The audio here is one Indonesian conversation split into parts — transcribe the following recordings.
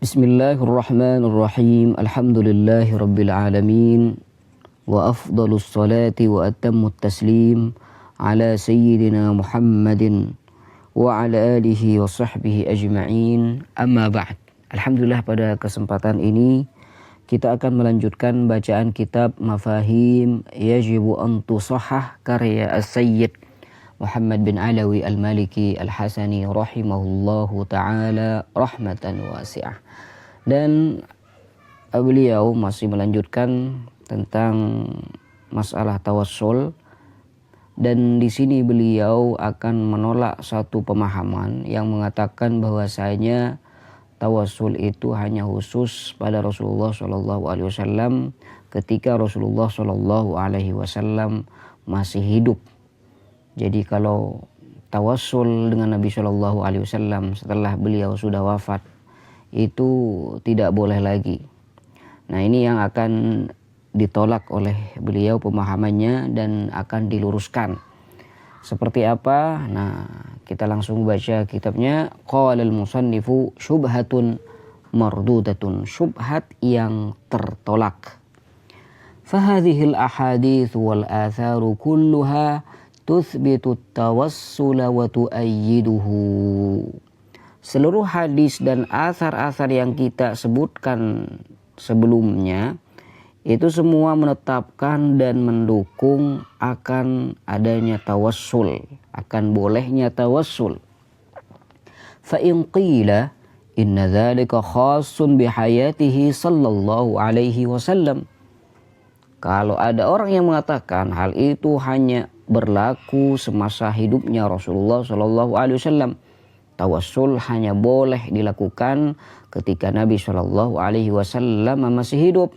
Bismillahirrahmanirrahim. Alhamdulillahirabbil alamin. Wa afdhalus salati wa atammut taslim ala sayyidina Muhammadin wa ala alihi wa sahbihi ajma'in. Amma ba'd. Alhamdulillah, pada kesempatan ini kita akan melanjutkan bacaan kitab Mafahim Yajibu an Tusahhah karya As-Sayyid Muhammad bin Alawi Al-Maliki Al-Hasani rahimahullahu ta'ala rahmatan wasi'ah. Dan beliau masih melanjutkan tentang masalah tawassul, dan di sini beliau akan menolak satu pemahaman yang mengatakan bahwasanya tawassul itu hanya khusus pada Rasulullah SAW ketika Rasulullah SAW masih hidup. Jadi kalau tawassul dengan Nabi SAW setelah beliau sudah wafat, itu tidak boleh lagi. Nah, ini yang akan ditolak oleh beliau pemahamannya dan akan diluruskan. Seperti apa? Nah, kita langsung baca kitabnya. Qala al-musannifu syubhatun mardudatun. Syubhat yang tertolak. Fahadhil ahadits wal atharu kulluha tuthbitu tawassula wa tu'ayyiduhu. Seluruh hadis dan asar-asar yang kita sebutkan sebelumnya itu semua menetapkan dan mendukung akan adanya tawassul, akan bolehnya tawassul. Fa in qila inna dzalika khassun bihayatihi sallallahu alaihi wasallam. Kalau ada orang yang mengatakan hal itu hanya berlaku semasa hidupnya Rasulullah sallallahu alaihi wasallam, tawassul hanya boleh dilakukan ketika Nabi sallallahu alaihi wasallam masih hidup.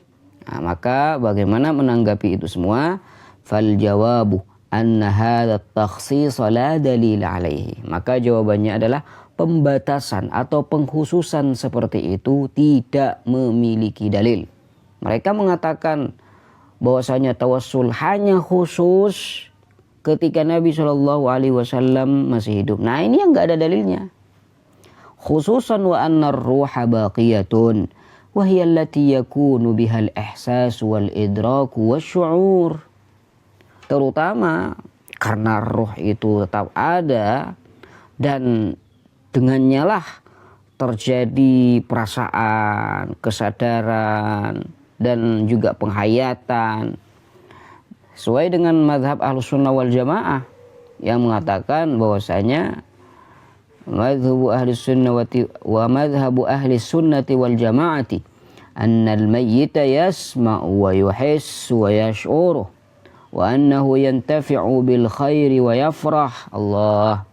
Nah, maka bagaimana menanggapi itu semua? Fal jawabu anna hadha at-takhsis la dalil alaihi. Maka jawabannya adalah pembatasan atau pengkhususan seperti itu tidak memiliki dalil. Mereka mengatakan bahwasanya tawassul hanya khusus ketika Nabi SAW masih hidup. Nah, ini yang enggak ada dalilnya. Khususan wa anna ar-ruha baqiyatun wa hiya allati yakunu biha al-ihsas wal idrak wasyu'ur. Terutama karena ruh itu tetap ada dan dengannya lah terjadi perasaan, kesadaran dan juga penghayatan. Sesuai dengan mazhab Ahlussunnah wal Jamaah yang mengatakan bahwasanya madhabu ahli sunnati wa madhabu ahli sunnati wal jamaati annal mayyita yasma'u wa yuhissu wa yash'uru wa annahu yantafi'u bil khairi wa yafrah. Allah.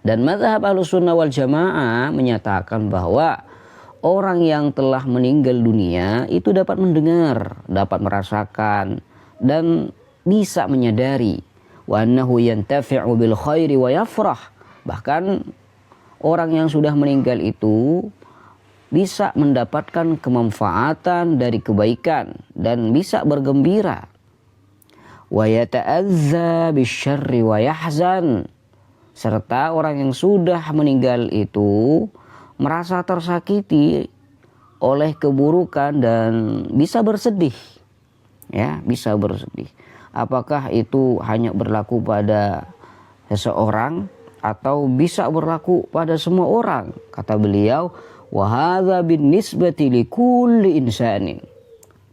Dan madhab Ahlussunnah wal Jamaah menyatakan bahwa orang yang telah meninggal dunia itu dapat mendengar, dapat merasakan dan bisa menyadari. Wa annahu yantafi'u bil khairi wa yafrah. Bahkan orang yang sudah meninggal itu bisa mendapatkan kemanfaatan dari kebaikan dan bisa bergembira. Wa yata'azza bisyarri wa yahzan. Serta orang yang sudah meninggal itu merasa tersakiti oleh keburukan dan bisa bersedih. Ya, bisa bersedih. Apakah itu hanya berlaku pada seseorang atau bisa berlaku pada semua orang? Kata beliau, wa hadza binisbati likulli insanin.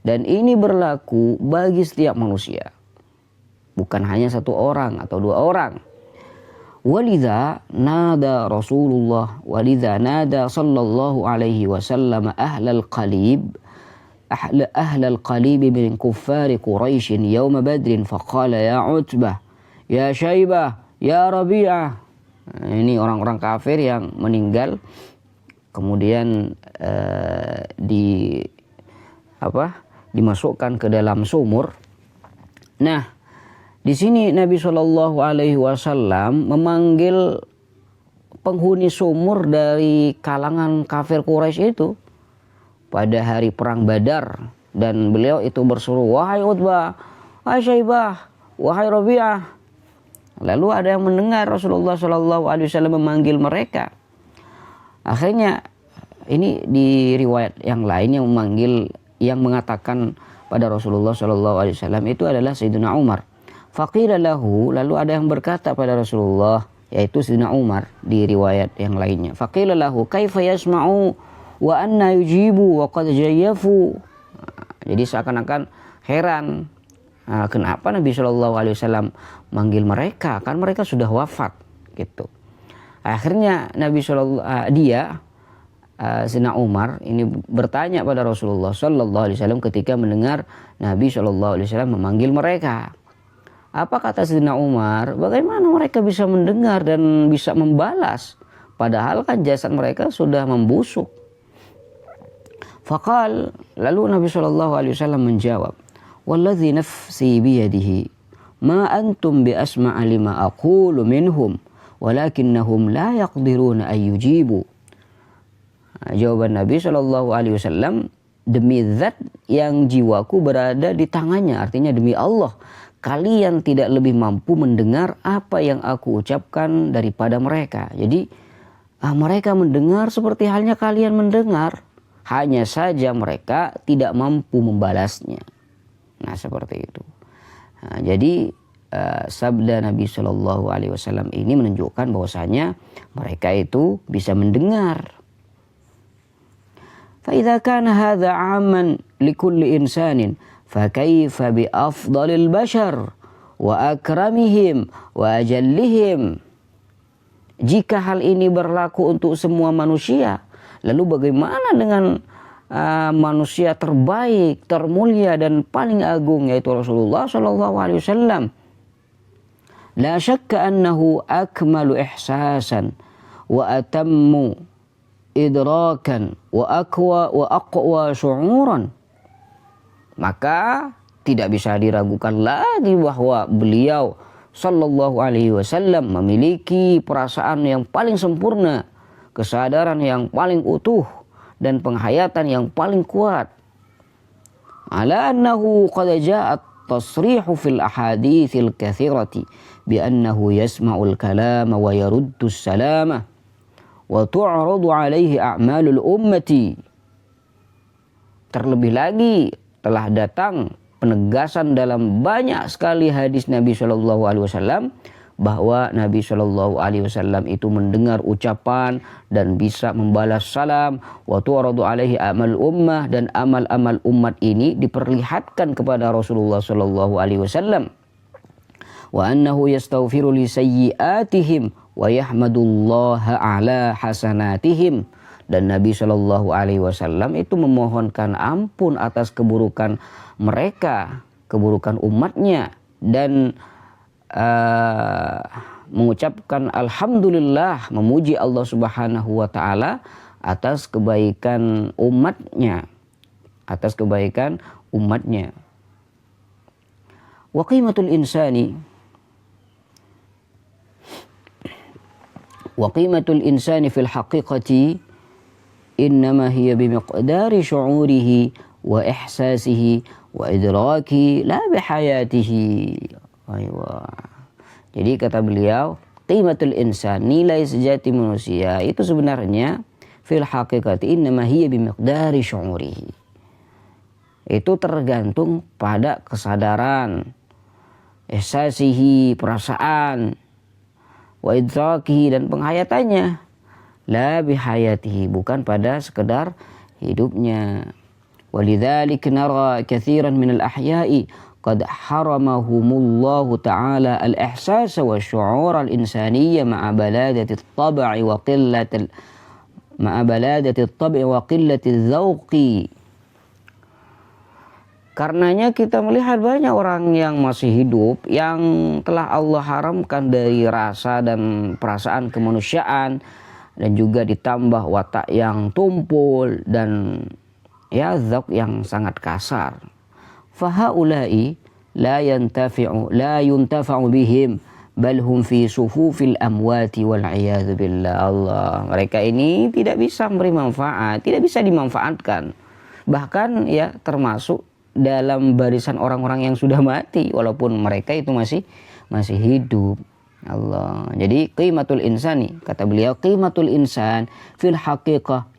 Dan ini berlaku bagi setiap manusia. Bukan hanya satu orang atau dua orang. Walidha nada Rasulullah walidha nada sallallahu alaihi wasallam ahlal qalib min kuffari Quraisy yawma Badrin faqala ya Utbah ya Syaibah ya Rabi'ah. Ini orang-orang kafir yang meninggal kemudian dimasukkan ke dalam sumur. Nah, di sini Nabi Shallallahu Alaihi Wasallam memanggil penghuni sumur dari kalangan kafir Quraisy itu pada hari perang Badar, dan beliau itu berseru, wahai Utbah, wahai Syaibah, wahai Rabi'ah. Lalu ada yang mendengar Rasulullah SAW memanggil mereka. Akhirnya ini di riwayat yang lain yang mengatakan pada Rasulullah Shallallahu Alaihi Wasallam itu adalah Sayyidina Umar. Faqila lahu, lalu ada yang berkata pada Rasulullah, yaitu Sayyidina Umar di riwayat yang lainnya. Faqila lahu kaifa yasma'u wa anna yujibu wa qad jayyafu. Jadi seakan-akan heran, kenapa Nabi Shallallahu Alaihi Wasallam manggil mereka, kan mereka sudah wafat gitu. Akhirnya Sayyidina Umar ini bertanya pada Rasulullah Shallallahu Alaihi Wasallam ketika mendengar Nabi Shallallahu Alaihi Wasallam memanggil mereka. Apa kata Sayyidina Umar? Bagaimana mereka bisa mendengar dan bisa membalas, padahal kan jasad mereka sudah membusuk. Faqal, lalu Nabi Shallallahu Alaihi Wasallam menjawab, walladzi nafsi biyadihi ma antum bi asma'a lima aqulu minhum walakinnahum la yaqdiruna an yujibu. Jawaban Nabi Shallallahu Alaihi Wasallam, demi zat yang jiwaku berada di tangannya, artinya demi Allah, kalian tidak lebih mampu mendengar apa yang aku ucapkan daripada mereka. Jadi mereka mendengar seperti halnya kalian mendengar, hanya saja mereka tidak mampu membalasnya. Nah seperti itu. Jadi sabda Nabi Shallallahu Alaihi Wasallam ini menunjukkan bahwasanya mereka itu bisa mendengar. فإذا كان هذا عاما لكل إنسان فكيف بأفضل البشر وأكرمهم وأجلهم. Jika hal ini berlaku untuk semua manusia, lalu bagaimana dengan manusia terbaik, termulia dan paling agung, yaitu Rasulullah Shallallahu Alaihi Wasallam. La syakka annahu akmalu ihsasan wa atammu idrakan wa aqwa syu'uran. Maka tidak bisa diragukan lagi bahwa beliau Sallallahu Alaihi Wasallam memiliki perasaan yang paling sempurna, kesadaran yang paling utuh, dan penghayatan yang paling kuat. Ala annahu qad ja'at tasrihu fil ahaditsil katsirati bi annahu yasma'ul kalama wa yaruddu salama wa tu'radu alaihi a'malul ummati. Terlebih lagi telah datang penegasan dalam banyak sekali hadis Nabi Shallallahu Alaihi Wasallam bahwa Nabi Shallallahu Alaihi Wasallam itu mendengar ucapan dan bisa membalas salam. Wa tu'radu alaihi a'malul ummah, dan amal-amal umat ini diperlihatkan kepada Rasulullah Shallallahu Alaihi Wasallam. Wa annahu yastaghfiru li sayyi'atihim wa yahmadullaha ala hasanatihim, dan Nabi Shallallahu Alaihi Wasallam itu memohonkan ampun atas keburukan mereka, keburukan umatnya, dan mengucapkan alhamdulillah, memuji Allah Subhanahu wa taala atas kebaikan umatnya, Wa qimatul insani fil haqiqati innama hiya bimiqdari syu'urihi wa ihsasihi wa idraki la bihayatihi. Jadi kata beliau, qimatul insan, nilai sejati manusia itu sebenarnya fil haqiqati innama hiya bimiqdari syu'urihi. Itu tergantung pada kesadaran, ihsasihi, perasaan, wa idrakihi, dan penghayatannya, la bihayatihi, bukan pada sekedar hidupnya. Walidzalika nara katsiran minal ahya'i qad haramahumullahu ta'ala al-ihsas wa syu'ur al-insaniyya ma'a baladati at-tab'i wa qillati dzauqi. Karenanya kita melihat banyak orang yang masih hidup yang telah Allah haramkan dari rasa dan perasaan kemanusiaan, dan juga ditambah watak yang tumpul dan dzauq yang sangat kasar. Fahaula'i la yuntafa'u bihim bal hum fi sufufil amwati wal iyadzu billah. Allah, mereka ini tidak bisa memberi manfaat, tidak bisa dimanfaatkan, bahkan termasuk dalam barisan orang-orang yang sudah mati walaupun mereka itu masih hidup. Allah. Jadi qimatul insani, kata beliau, qimatul insan fil haqiqah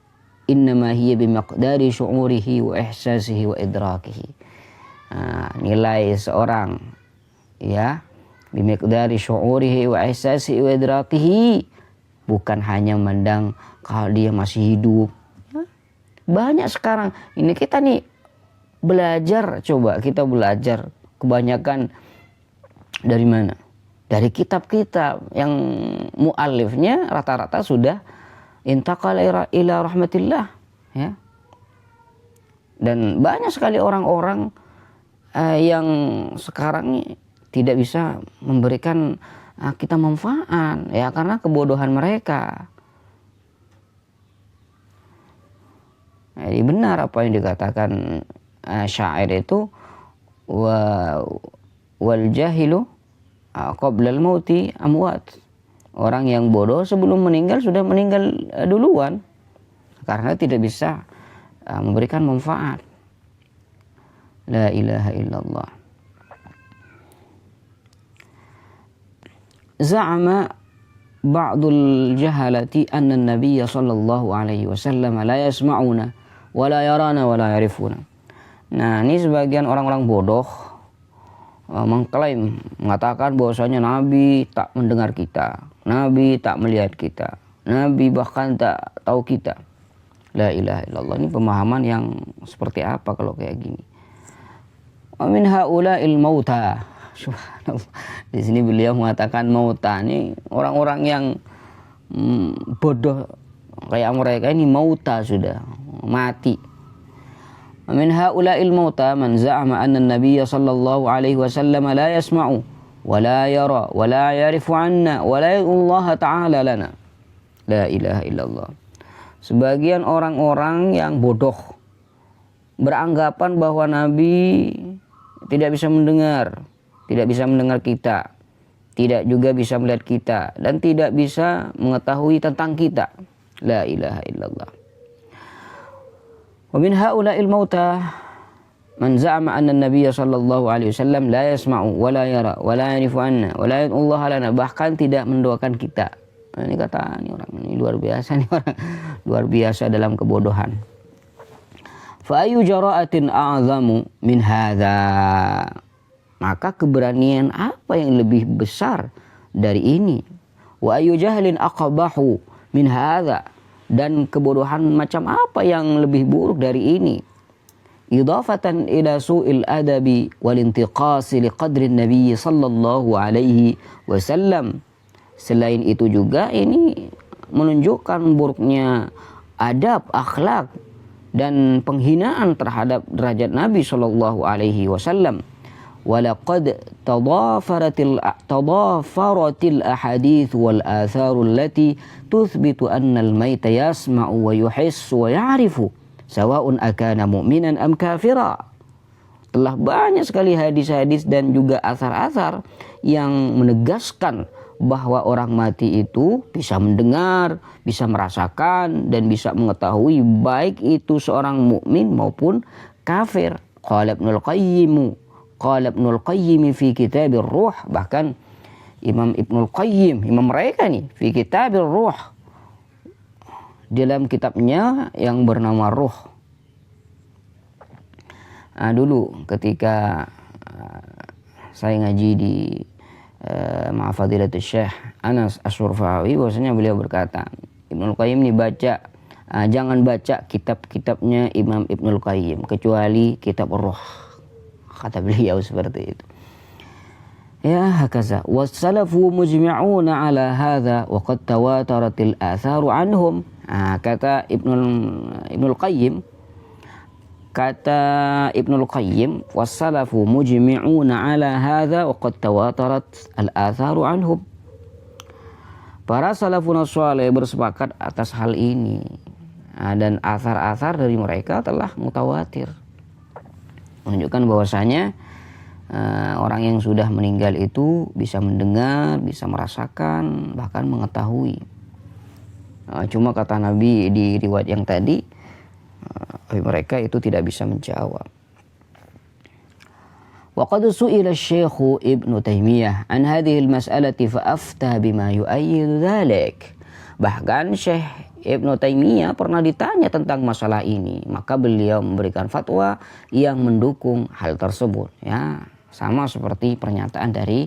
innama hiya bimiqdari syu'urihi wa ihsasihi wa idrakihi. Nilai seorang ya bimiqdari syu'urihi wa ihsasihi wa idrakihi, bukan hanya memandang kalau dia masih hidup. Banyak sekarang ini kita nih belajar, coba kita belajar kebanyakan dari mana? Dari kitab-kitab yang muallifnya rata-rata sudah intaqala ila rahmatillah ya. Dan banyak sekali orang-orang yang sekarang tidak bisa memberikan kita manfaat ya karena kebodohan mereka. Jadi benar apa yang dikatakan syair itu, wal jahilu qabla al-mauti amwat. Orang yang bodoh sebelum meninggal sudah meninggal duluan karena tidak bisa memberikan manfaat. La ilaha illallah. Za'ama ba'dul jahalati anna an-nabiy sallallahu alaihi wasallam la yasma'una wa la yarana wa la yarifuna. Nah, ini sebagian orang-orang bodoh mengklaim, mengatakan bahwasanya Nabi tak mendengar kita, Nabi tak melihat kita, Nabi bahkan tak tahu kita. La ilaha illallah. Ini pemahaman yang seperti apa kalau kayak gini? Wa min haula'il mauta. Subhanallah. Di sini beliau mengatakan mauta, ini orang-orang yang bodoh kayak mereka ini mauta, sudah mati. Min haula'il mauta man za'ama anna an-nabiy sallallahu alaihi wasallam la yasma'u wa la yara wa la ya'rifu 'anna wa la Allah ta'ala lana. La ilaha illallah. Sebagian orang-orang yang bodoh beranggapan bahwa Nabi tidak bisa mendengar, tidak bisa mendengar kita, tidak juga bisa melihat kita, dan tidak bisa mengetahui tentang kita. La ilaha illallah. Wa min haula'il mauta man za'ama anna an-nabiy sallallahu alaihi wasallam la yasma'u wa la yara wa la ya'rifu anna wa la Allah lana, bahkan tidak mendoakan kita. Nah, ini kata ini orang ini luar biasa nih, orang luar biasa dalam kebodohan. Fa ayu jara'atin a'zamu min hadza. Maka keberanian apa yang lebih besar dari ini? Wa ayu jahlin aqbahu min hadza. Dan kebodohan macam apa yang lebih buruk dari ini? Idafatan ila su'il adabi wal intiqasi liqadri nabi sallallahu alaihi wasallam. Selain itu juga ini menunjukkan buruknya adab, akhlak dan penghinaan terhadap derajat Nabi sallallahu alaihi wasallam. Walaqad tadafaratil ahadits wal atharul lati tuthbitu anna al-mayta yasma'u wa yuhissu wa ya'rifu sawa'un akana mu'minan am kafira. Telah banyak sekali hadis-hadis dan juga asar-asar yang menegaskan bahwa orang mati itu bisa mendengar, bisa merasakan dan bisa mengetahui baik itu seorang mukmin maupun kafir. Qala Ibnul Qayyim fi Kitabir Ruh, bahkan Imam Ibnul Qayyim, imam mereka nih, fi Kitabir Ruh, dalam kitabnya yang bernama Ruh. Dulu ketika saya ngaji di Ma'fadilatul Syekh Anas As-Surfawi, bahwasanya beliau berkata, Ibnul Qayyim ini baca, jangan baca kitab-kitabnya Imam Ibnul Qayyim kecuali kitab Ruh. Kata beliau seperti itu. Ya, hakaza. Wassalafu mujmi'una ala hadha wa qad tawataratil atharu anhum. Kata Ibnul Qayyim, wassalafu mujmi'una ala hadha wa qad tawatarat al atharu anhum. Para salafun salih bersepakat atas hal ini. Dan athar-athar dari mereka telah mutawatir, menunjukkan bahwasanya orang yang sudah meninggal itu bisa mendengar, bisa merasakan, bahkan mengetahui. Cuma kata Nabi di riwayat yang tadi, mereka itu tidak bisa menjawab. Wa qad su'ila Syekh Ibnu Taimiyah an hadhihi al-mas'alati fa afta bima yu'ayyidu dzalik. Bahkan Syekh Ibnu Taimiyah pernah ditanya tentang masalah ini, maka beliau memberikan fatwa yang mendukung hal tersebut. Ya, sama seperti pernyataan dari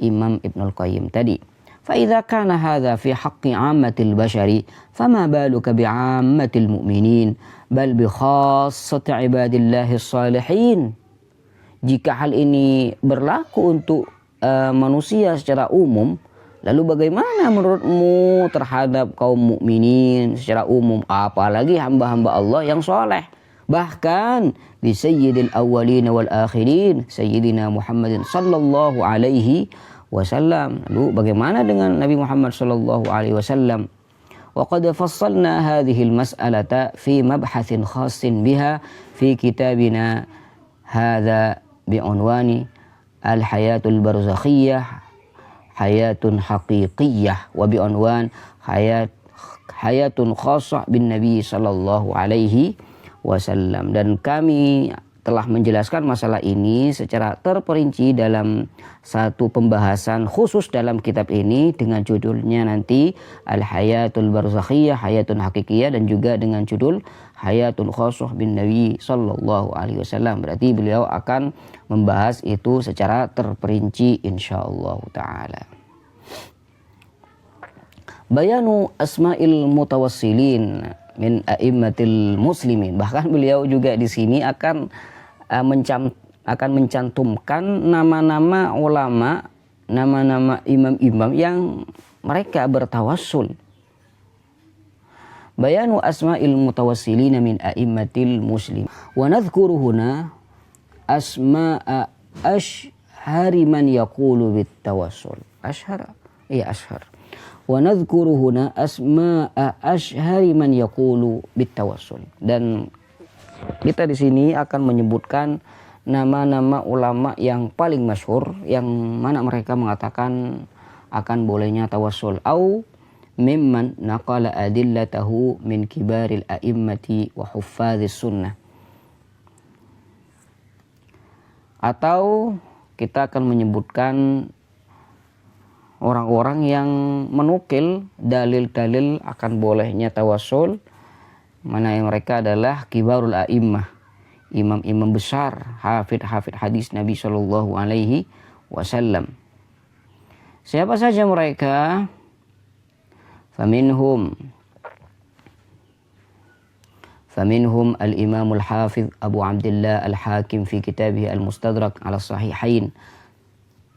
Imam Ibnul Qayyim tadi. فإذا كان هذا في حق عامة البشر فما بالك بعامة المؤمنين بل بخاصة عباد الله الصالحين. Jika hal ini berlaku untuk manusia secara umum, lalu bagaimana menurutmu terhadap kaum mukminin secara umum, apalagi hamba-hamba Allah yang soleh? Bahkan bi sayyidil awwalin wal akhirin sayyidina Muhammadin sallallahu alaihi wasallam. Lalu bagaimana dengan Nabi Muhammad sallallahu alaihi wasallam? Wa qad fassalna hadhihi al-mas'alata fi mabhathin khassin biha fi kitabina hadha bi'unwani al-hayatul barzakhiyyah hayatun haqiqiyyah wa bi'unwan hayatun khassah bin Nabi sallallahu alaihi wasallam. Dan kami telah menjelaskan masalah ini secara terperinci dalam satu pembahasan khusus dalam kitab ini dengan judulnya nanti Al-Hayatul Barzakhiyah, Hayatun Hakikiyah, dan juga dengan judul Hayatun Khassah bin Nabi sallallahu alaihi wasallam. Berarti beliau akan membahas itu secara terperinci insyaallah taala. Bayanu asma'il mutawassilin min a'immatil muslimin. Bahkan beliau juga di sini akan mencantumkan nama-nama ulama, nama-nama imam-imam yang mereka bertawassul. Bayanu asma'il mutawassilin min a'immatil muslim. Wa nadhkuru huna asma'a ashhari man yaqulu bit tawassul. Ashhar. Iya, ashhar. Wa nadhkuru huna asma'a ashhari man yaqulu bit tawassul. Dan kita di sini akan menyebutkan nama-nama ulama yang paling masyhur yang mana mereka mengatakan akan bolehnya tawassul, au mimman naqala adillatahu min kibaril a'immati wa huffazis sunnah. Atau kita akan menyebutkan orang-orang yang menukil dalil-dalil akan bolehnya tawassul, mana yang mereka adalah kibarul a'immah, imam-imam besar, hafid-hafid hadis Nabi sallallahu alaihi wasallam. Siapa saja mereka? Faminhum al-Imam al-Hafiz Abu Abdullah al-Hakim fi kitabih al-Mustadrak ala sahihain.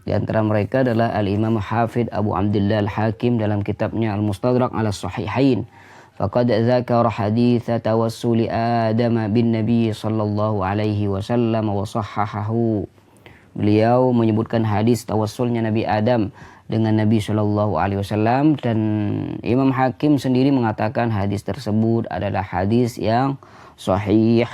Di antara mereka adalah al-Imam Hafid Abu Abdullah al-Hakim dalam kitabnya al-Mustadrak ala sahihain. Faqad dzakara haditsa tawassuli Adam bin Nabi sallallahu alaihi wasallam wa sahhahahu. Beliau menyebutkan hadis tawassulnya Nabi Adam dengan Nabi sallallahu alaihi wasallam, dan Imam Hakim sendiri mengatakan hadis tersebut adalah hadis yang sahih.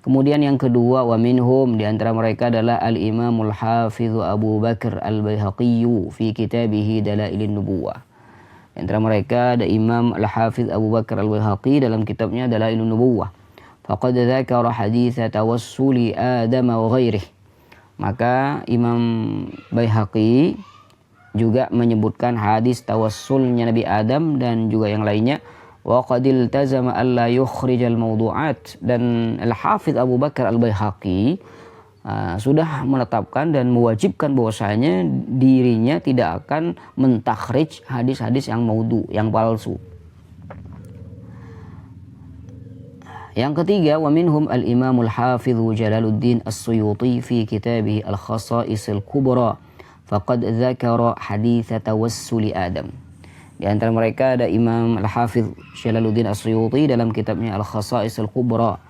Kemudian yang kedua, wa minhum, di antara mereka adalah al-Imamul Hafiz Abu Bakar al-Baihaqi fi kitabih Dalailin Nubuwah. Di antara mereka ada Imam Al-Hafiz Abu Bakar Al-Baihaqi dalam kitabnya Dalailun Nubuwah. Faqad dzakara haditsa tawassuli Adam wa ghairihi. Maka Imam Baihaqi juga menyebutkan hadis tawassulnya Nabi Adam dan juga yang lainnya. Wa qad iltazama alla yukhrijal mawdu'at. Dan Al-Hafiz Abu Bakar Al-Baihaqi sudah menetapkan dan mewajibkan bahwasanya dirinya tidak akan mentakhrij hadis-hadis yang maudhu, yang palsu. Yang ketiga, wa minhum al-Imam al-Hafiz Jalaluddin As-Suyuti fi kitabih Al-Khasa'is Al-Kubra faqad dzakara hadits tawassul Adam. Di antara mereka ada Imam Al-Hafiz Jalaluddin As-Suyuti dalam kitabnya Al-Khasa'is Al-Kubra,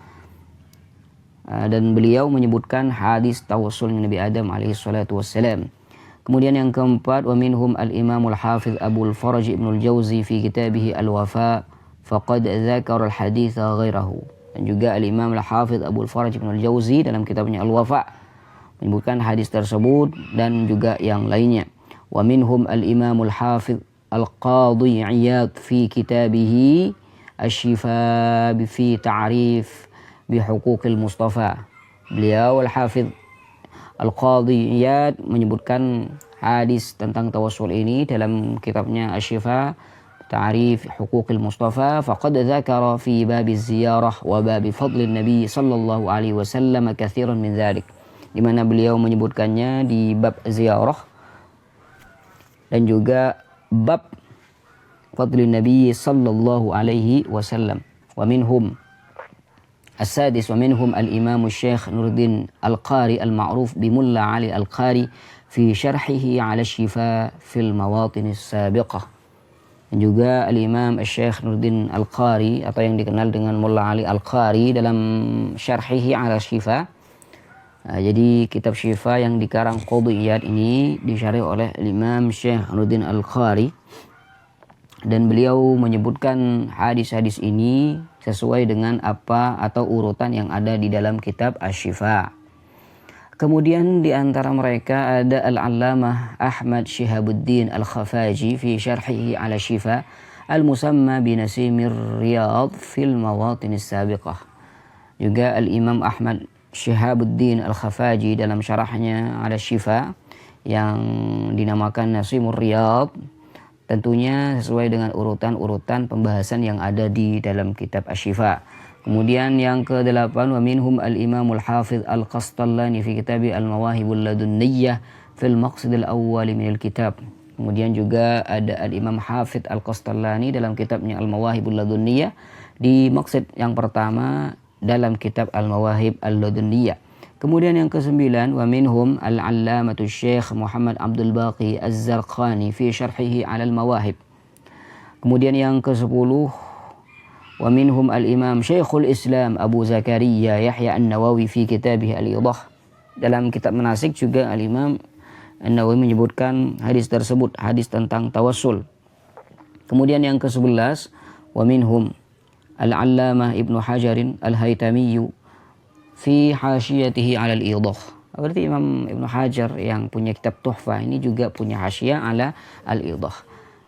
dan beliau menyebutkan hadis tawassulnya Nabi Adam alaihi salatu wassalam. Kemudian yang keempat, wa minhum al-Imam al-Hafiz Abu al-Faraj Ibn al-Jawzi fi kitabih Al-Wafa faqad dzakara al-haditsa ghairahu. Dan juga al-Imam al-Hafiz Abu al-Faraj Ibn al-Jawzi dalam kitabnya Al-Wafa menyebutkan hadis tersebut dan juga yang lainnya. Wa minhum al-Imam al-Hafiz Al-Qadhi Iyad fi kitabih Asy-Syifa fi ta'rif bihuquqil Mustafa. Beliau Al-Hafidh Al-Qadhi Iyad menyebutkan hadis tentang tawassul ini dalam kitabnya Asy-Syifa ta'rif huquqil Mustafa faqad dzakara fi bab ziyarah wa bab fadlin Nabi sallallahu alaihi wasallam katsiran min dzalik, di mana beliau menyebutkannya di bab ziarah dan juga bab fadlin Nabi sallallahu alaihi wasallam. Wa minhum السادس ومنهم الإمام الشيخ نور الدين القاري المعروف بملا علي القاري في شرحه على الشفاء في المواطن السابقة. Dan juga Al-Imam Syekh Nuruddin Al-Qari atau yang dikenal dengan Mulla Ali Al-Qari dalam syarhihi ala Syifa. Jadi kitab Syifa yang dikarang Qadhi Iyad ini disyarih oleh Al-Imam Syekh Nuruddin Al-Qari, dan beliau menyebutkan hadis-hadis ini sesuai dengan apa atau urutan yang ada di dalam kitab Asy-Syifa. Kemudian di antara mereka ada Al-Allamah Ahmad Syihabuddin Al-Khafaji fi syarhihi ala Syifa al-musamma bi Nasimir Riyadh fil Mawatin As-Sabiqah. Juga Al-Imam Ahmad Syihabuddin Al-Khafaji dalam syarahnya ala Syifa yang dinamakan Nasimur Riyadh, tentunya sesuai dengan urutan-urutan pembahasan yang ada di dalam kitab Asy-Syifa. Kemudian yang ke-8 wa minhum al-Imamul Hafiz Al-Qastallani fi kitab Al-Mawahibul Ladunniyah fil Maqsid al-Awwal min al-Kitab. Kemudian juga ada Al-Imam Hafiz Al-Qastallani dalam kitabnya Al-Mawahibul Ladunniyah di maksud yang pertama dalam kitab Al-Mawahib Al-Ladunniyah. Kemudian yang ke-9 wa minhum al-Allamatu Syekh Muhammad Abdul Baqi Az-Zarqani fi syarhihi 'ala al-Mawahib. Kemudian yang ke-10 wa minhum al-Imam Syekhul Islam Abu Zakaria Yahya An-Nawawi fi kitabih Al-Idah. Dalam kitab manasik juga Al-Imam An-Nawawi menyebutkan hadis tersebut, hadis tentang tawassul. Kemudian yang ke-11 wa minhum al-Allamah Ibnu Hajarin Al-Haytami fi hasyiyatihi 'ala al-Idah. Berarti Imam Ibnu Hajar yang punya kitab Tuhfah ini juga punya hasyiyah 'ala al-Idah,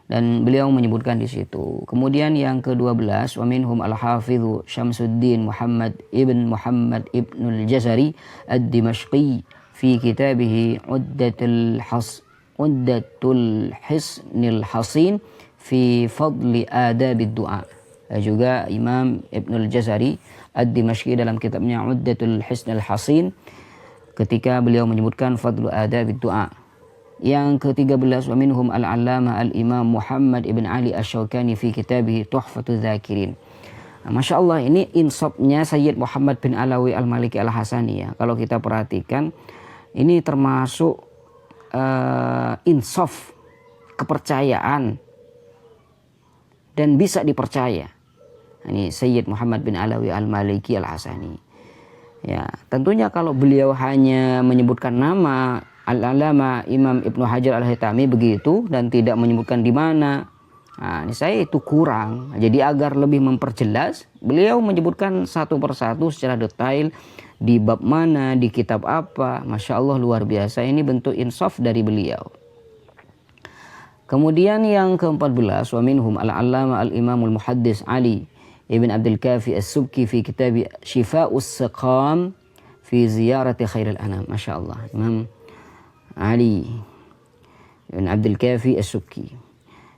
dan beliau menyebutkan di situ. Kemudian yang ke-12 wa minhum al-Hafidz Syamsuddin Muhammad ibnul Jazari ad-Dimashqi fi kitabih Uddatul Hisnil Hasin fi fadli adabid du'a. Juga Imam Ibnul Jazari Ad-Dimashqi dalam kitabnya Uddatul Hisnil Hasin ketika beliau menyebutkan fadlu adabid du'a. Yang ke-13 wa minhum al-Allamah al-Imam Muhammad ibn Ali Asy-Syaukani fi kitabih Tuhfatul Dzakirin. Masya Allah, ini insafnya Sayyid Muhammad bin Alawi Al-Maliki Al-Hasani ya. Kalau kita perhatikan ini termasuk insaf, kepercayaan dan bisa dipercaya. Ini Sayyid Muhammad bin Alawi Al-Maliki Al-Hasani. Ya, tentunya kalau beliau hanya menyebutkan nama Al-Allamah Imam Ibnu Hajar Al-Haytami begitu dan tidak menyebutkan di mana, nah, ini saya itu kurang. Jadi agar lebih memperjelas, beliau menyebutkan satu persatu secara detail di bab mana, di kitab apa. Masya Allah, luar biasa. Ini bentuk insaf dari beliau. Kemudian yang ke-14 wa minhum al-Allamah al-Imamul Muhaddis Ali Ibn Abdul Kafi As-Subki fi kitab Shifa'us Saqam fi ziyarati khairil anam. Masya Allah, Imam Ali Ibn Abdul Kafi As-Subki.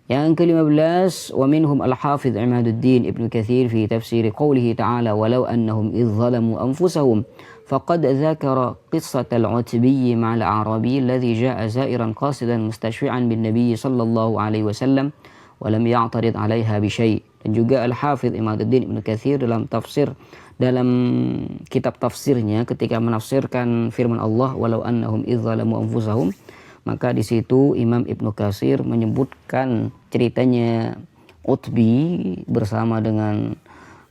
Yang ke-15 wa minhum al-Hafidh Imaduddin Ibn Kathir fi tafsir qawlihi ta'ala walau annahum idh zalamu anfusahum faqad dzakara qissatal Utbi ma'al Arabi alladhi ja'a zairan qasidan mustashfi'an bin Nabi sallallahu alaihi wasallam wa lam ya'tarid 'alaiha bi syai'. Dan juga Al-Hafidh Imaduddin Ibn Kathir dalam kitab tafsirnya ketika menafsirkan firman Allah walau annahum idh zalamu anfusahum, maka di situ Imam Ibnu Katsir menyebutkan ceritanya Utbi bersama dengan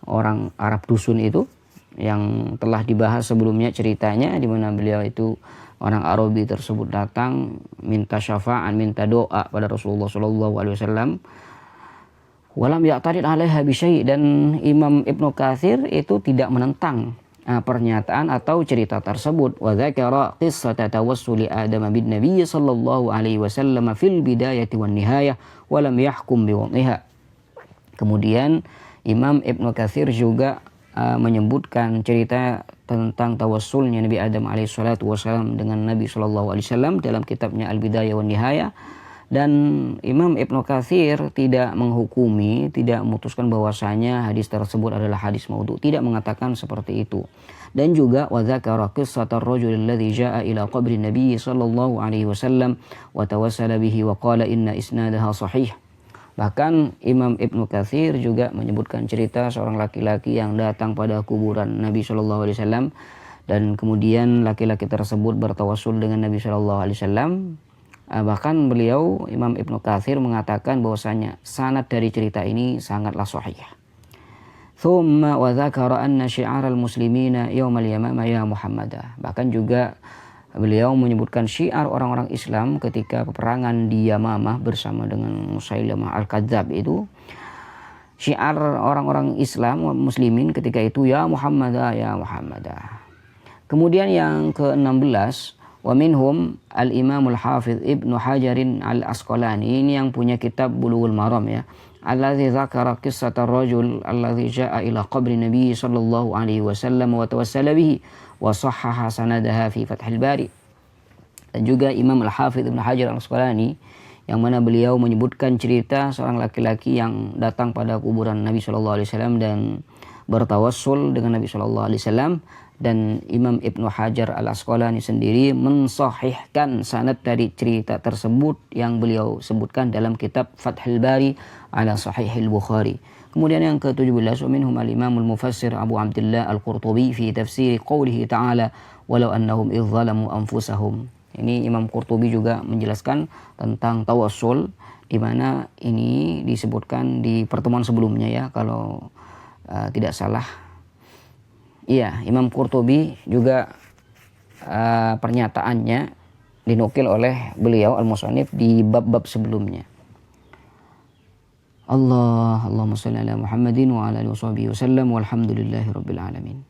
orang Arab dusun itu yang telah dibahas sebelumnya ceritanya, di mana beliau itu orang Arabi tersebut datang minta syafa'an, minta doa pada Rasulullah sallallahu alaihi wasallam. Walam ya'tarid 'alaiha bi syai', dan Imam Ibnu Katsir itu tidak menentang pernyataan atau cerita tersebut. Wa dzakara qissata tawassuli Adam bin Nabi sallallahu alaihi wasallam fil bidayati wan nihayah wa lam yahkum bi wadhiha. Kemudian Imam Ibnu Katsir juga menyebutkan cerita tentang tawassulnya Nabi Adam alaihi salatu wasallam dengan Nabi sallallahu alaihi wasallam dalam kitabnya Al-Bidayah wan Nihayah, Dan Imam Ibnu Katsir tidak menghukumi, tidak memutuskan bahwasanya hadis tersebut adalah hadis maudhu, tidak mengatakan seperti itu. Dan juga wa dzakara qissatar rajul alladzi jaa'a ila qabri Nabi sallallahu alaihi wasallam wa tawassala bihi wa qala inna isnadaha sahih. Bahkan Imam Ibnu Katsir juga menyebutkan cerita seorang laki-laki yang datang pada kuburan Nabi sallallahu alaihi wasallam dan kemudian laki-laki tersebut bertawassul dengan Nabi sallallahu alaihi wasallam. Bahkan beliau Imam Ibnu Katsir mengatakan bahwasanya sanad dari cerita ini sangatlah sahih. Thumma wa dzakara anna syi'aral muslimina yaumal yamamah ya Muhammadah. Bahkan juga beliau menyebutkan syiar orang-orang Islam ketika peperangan di Yamamah bersama dengan Musailamah Al-Kadzab itu. Syiar orang-orang Islam muslimin ketika itu ya Muhammadah ya Muhammadah. Kemudian yang ke-16, wa minhum al-Imamul Hafidz Ibnu Hajarin Al-Asqalani, ini yang punya kitab Bulughul Maram ya. Alladzi dzakara qissatar rajul alladzi jaa'a ila qabri Nabi sallallahu alaihi wasallam wa tawassala bihi wa sahhaha sanadaha fi Fathul Bari. Dan juga Imam Al-Hafidz Ibnu Hajar Al-Asqalani yang mana beliau menyebutkan cerita seorang laki-laki yang datang pada kuburan Nabi sallallahu alaihi wasallam dan bertawassul dengan Nabi sallallahu alaihi wasallam. Dan Imam Ibnu Hajar Al-Asqalani sendiri mensahihkan sanad dari cerita tersebut yang beliau sebutkan dalam kitab Fathul Bari ala Sahihil Bukhari. Kemudian yang ke-17, wa minhum al-Imamul Mufassir Abu Abdullah Al-Qurtubi fi tafsir qoulihi ta'ala walau annahum idh zalamu anfusahum. Ini Imam Qurtubi juga menjelaskan tentang tawassul, di mana ini disebutkan di pertemuan sebelumnya ya kalau tidak salah. Iya, Imam Qurtubi juga pernyataannya dinukil oleh beliau al-musannif di bab-bab sebelumnya. Allahumma shalli ala Muhammadin wa ala alihi wasallam walhamdulillahi rabbil alamin.